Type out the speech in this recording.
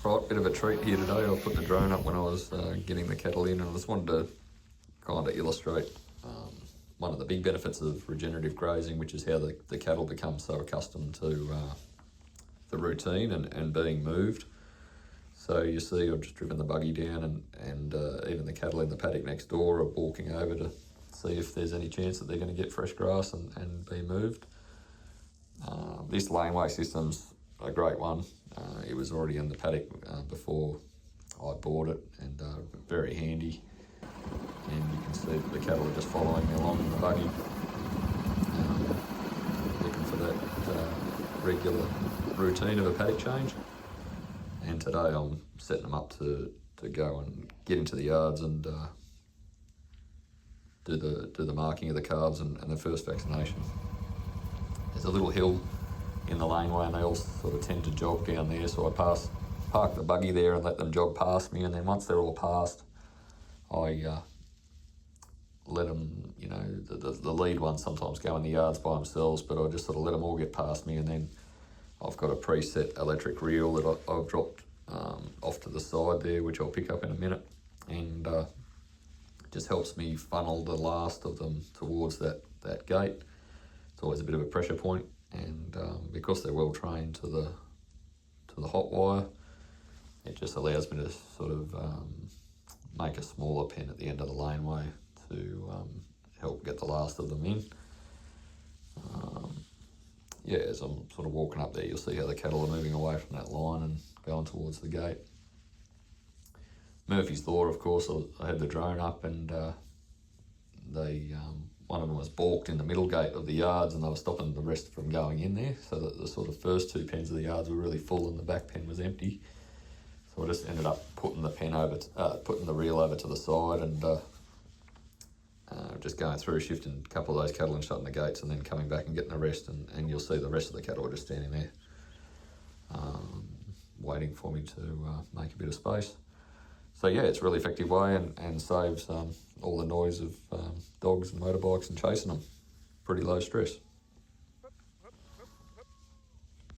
Right, bit of a treat here today. I put the drone up when I was getting the cattle in, and I just wanted to kind of illustrate one of the big benefits of regenerative grazing, which is how the cattle become so accustomed to the routine and being moved. So you see I've just driven the buggy down, and even the cattle in the paddock next door are walking over to see if there's any chance that they're going to get fresh grass and be moved. This laneway system's a great one. It was already in the paddock before I bought it, and very handy. And you can see that the cattle are just following me along in the buggy, looking for that regular routine of a paddock change. And today I'm setting them up to go and get into the yards and do the marking of the calves and the first vaccination. There's a little hill in the laneway, and they all sort of tend to jog down there, so I park the buggy there and let them jog past me, and then once they're all past, I let them, the lead ones sometimes go in the yards by themselves, but I just sort of let them all get past me, and then I've got a preset electric reel that I've dropped off to the side there, which I'll pick up in a minute, and just helps me funnel the last of them towards that gate. It's always a bit of a pressure point, and because they're well trained to the hot wire, it just allows me to sort of make a smaller pen at the end of the laneway to help get the last of them in. As I'm sort of walking up there, you'll see how the cattle are moving away from that line and going towards the gate. Murphy's Law, of course, I had the drone up, and one of them was balked in the middle gate of the yards, and they were stopping the rest from going in there, so that the sort of first two pens of the yards were really full and the back pen was empty. So I just ended up putting the reel over to the side, and just going through, shifting a couple of those cattle and shutting the gates, and then coming back and getting the rest, and you'll see the rest of the cattle are just standing there waiting for me to make a bit of space. So yeah, it's a really effective way, and saves all the noise of dogs and motorbikes and chasing them. Pretty low stress.